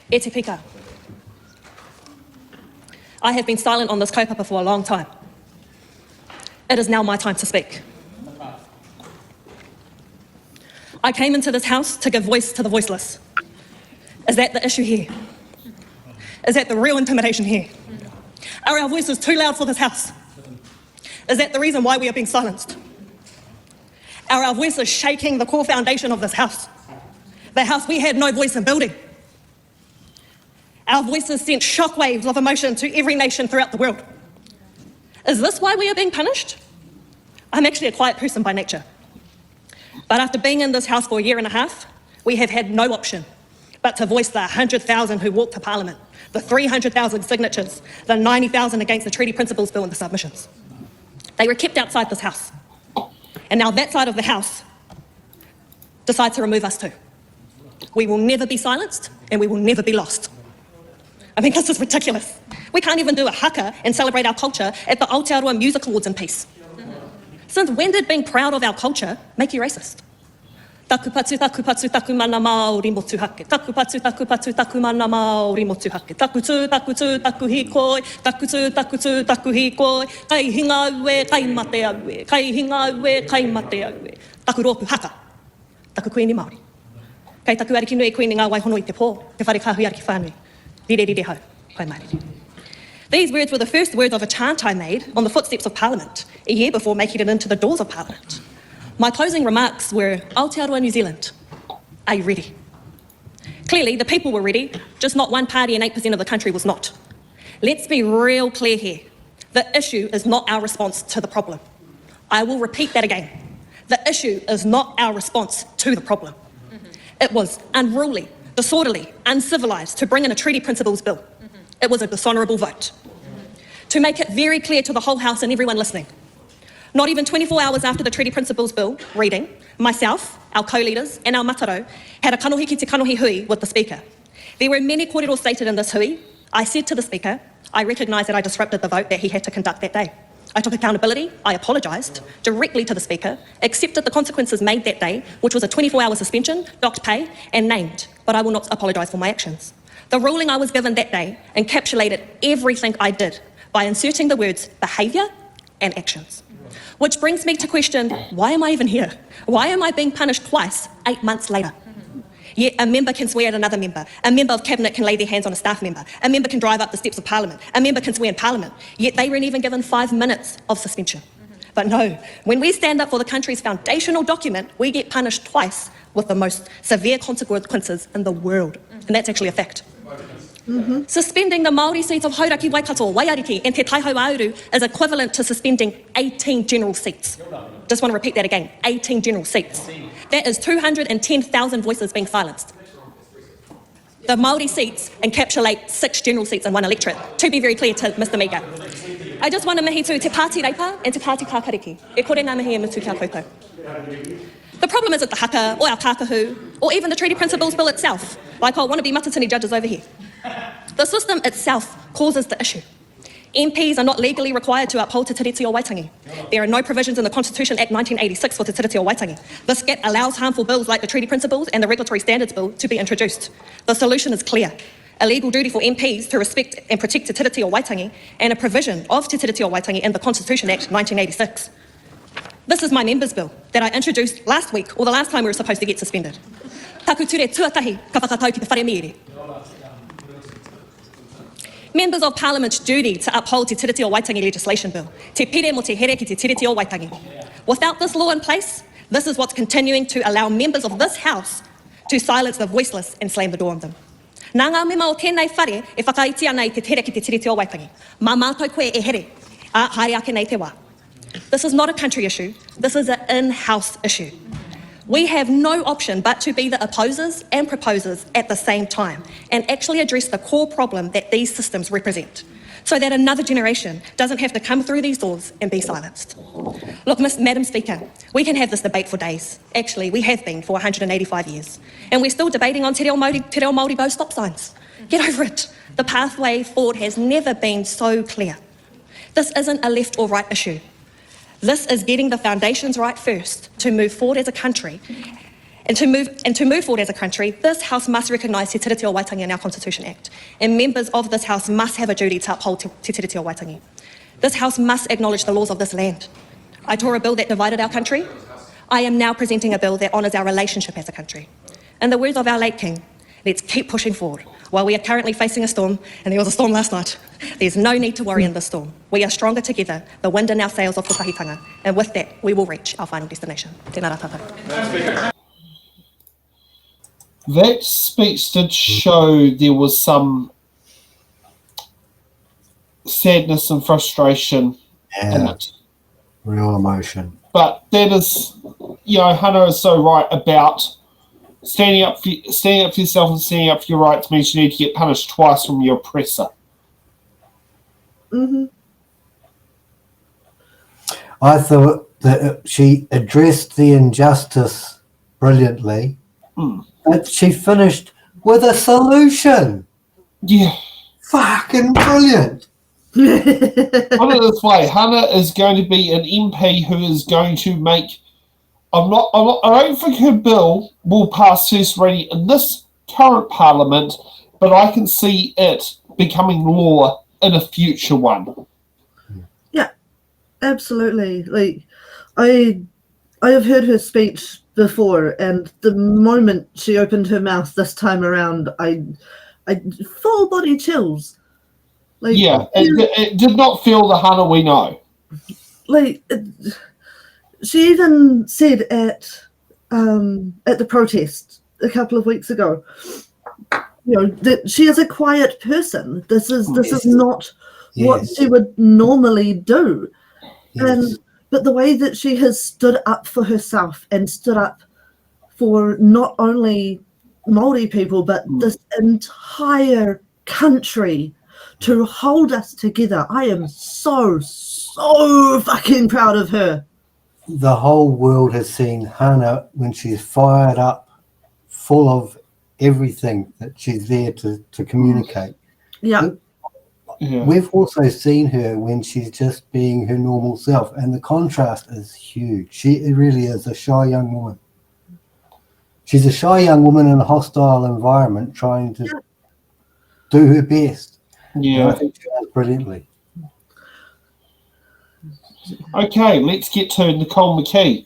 E te pika. I have been silent on this kaupapa for a long time. It is now my time to speak. I came into this house to give voice to the voiceless. Is that the issue here? Is that the real intimidation here? Are our voices too loud for this house? Is that the reason why we are being silenced? Are our voices shaking the core foundation of this house? The house we had no voice in building. Our voices sent shockwaves of emotion to every nation throughout the world. Is this why we are being punished? I'm actually a quiet person by nature. But after being in this house for a year and a half, we have had no option but to voice the 100,000 who walked to Parliament, the 300,000 signatures, the 90,000 against the Treaty Principles Bill and the submissions. They were kept outside this house. And now that side of the house decides to remove us too. We will never be silenced and we will never be lost. I mean, this is ridiculous. We can't even do a haka and celebrate our culture at the Aotearoa Music Awards in peace. Since when did being proud of our culture make you racist? Taku patu, taku mana Māori motu hake. Taku patu, taku mana Māori motu hake. Taku tū, taku hikoi. Taku tū, taku hikoi. Kai hinga ue, kai mate aue. Kai hinga ue, kai mate aue. Taku rōpu haka. Taku kuini Māori. Kai taku ariki nui kuini ngā waihono I te pō. Te whare kāhui ariki whānui. Rire hau, kai mairere. These words were the first words of a chant I made on the footsteps of Parliament, a year before making it into the doors of Parliament. My closing remarks were, Aotearoa New Zealand, are you ready? Clearly, the people were ready, just not one party and 8% of the country was not. Let's be real clear here. The issue is not our response to the problem. I will repeat that again. The issue is not our response to the problem. It was unruly, disorderly, uncivilised to bring in a Treaty Principles Bill. It was a dishonourable vote. To make it very clear to the whole House and everyone listening, not even 24 hours after the Treaty Principles Bill reading, myself, our co-leaders and our mataro had a kanohi ki te kanohi hui with the Speaker. There were many kōrero stated in this hui. I said to the Speaker, I recognise that I disrupted the vote that he had to conduct that day. I took accountability, I apologised directly to the Speaker, accepted the consequences made that day, which was a 24-hour suspension, docked pay and named, but I will not apologise for my actions. The ruling I was given that day encapsulated everything I did by inserting the words behaviour and actions. Which brings me to question, why am I even here? Why am I being punished twice 8 months later? Yet a member can swear at another member. A member of Cabinet can lay their hands on a staff member. A member can drive up the steps of Parliament. A member can swear in Parliament. Yet they weren't even given 5 minutes of suspension. But no, when we stand up for the country's foundational document, we get punished twice with the most severe consequences in the world. And that's actually a fact. Suspending the Māori seats of Hauraki, Waikato, Waiariki and Te Taihau Auru is equivalent to suspending 18 general seats. Just want to repeat that again, 18 general seats. That is 210,000 voices being silenced. The Māori seats encapsulate 6 general seats in one electorate, to be very clear to Mr Mika. I just want to mihi to te Pati reipa and te Pati kākariki. E kore ngā mihi e mutu kia koutou. The problem isn't the haka or our kākahu or even the Treaty Principles Bill itself, like our wannabe matatini judges over here. The system itself causes the issue. MPs are not legally required to uphold Te Tiriti o Waitangi. There are no provisions in the Constitution Act 1986 for Te Tiriti o Waitangi. This Act allows harmful bills like the Treaty Principles and the Regulatory Standards Bill to be introduced. The solution is clear. A legal duty for MPs to respect and protect Te Tiriti o Waitangi and a provision of Te Tiriti o Waitangi in the Constitution Act 1986. This is my member's bill that I introduced last week, or the last time we were supposed to get suspended. Taku ture tuatahi ka whakatau ki te whare miere. Members of Parliament's duty to uphold Te Tiriti o Waitangi legislation bill, te pire mo te here ki te Tiriti o Waitangi. Without this law in place, this is what's continuing to allow members of this House to silence the voiceless and slam the door on them. Nā ngā mema o tēnei whare e whakaiti ana I te here ki te Tiriti o Waitangi. Mā mātou koe e here, a haere ake nei te wā. This is not a country issue, this is an in-house issue. We have no option but to be the opposers and proposers at the same time and actually address the core problem that these systems represent, so that another generation doesn't have to come through these doors and be silenced. Look, Madam Speaker, we can have this debate for days. Actually, we have been for 185 years. And we're still debating on te reo Māori bow stop signs. Get over it. The pathway forward has never been so clear. This isn't a left or right issue. This is getting the foundations right first to move forward as a country And to move forward as a country, this House must recognise Te Tiriti o Waitangi in our Constitution Act, and members of this House must have a duty to uphold Te Tiriti o Waitangi. This House must acknowledge the laws of this land. I tore a bill that divided our country. I am now presenting a bill that honours our relationship as a country. In the words of our late King, let's keep pushing forward. While we are currently facing a storm, and there was a storm last night, there's no need to worry in this storm. We are stronger together, the wind in our sails of whakahitanga, and with that, we will reach our final destination. Tēnā rā tātou. That speech did show there was some sadness and frustration in it. Real emotion. But that is, Hana is so right about standing up for yourself and standing up for your rights means you need to get punished twice from your oppressor. Mm-hmm. I thought that she addressed the injustice brilliantly. But she finished with a solution. Yeah. Fucking brilliant. Put it this way, Hana is going to be an MP who is going to make... I don't think her bill will pass first reading in this current Parliament, but I can see it becoming law in a future one. Yeah, absolutely. Like, I have heard her speech before, and the moment she opened her mouth this time around, I full body chills. Like, yeah, it did not feel the Hana we know. Like, she even said at the protest a couple of weeks ago, that she is a quiet person. This is not what she would normally do, But the way that she has stood up for herself and stood up for not only Māori people, but this entire country to hold us together, I am so fucking proud of her. The whole world has seen Hana when she's fired up, full of everything that she's there to communicate. Yeah. We've also seen her when she's just being her normal self, and the contrast is huge. She really is a shy young woman. She's a shy young woman in a hostile environment trying to do her best. Yeah. And I think she does brilliantly. Okay, let's get to Nicole McKee.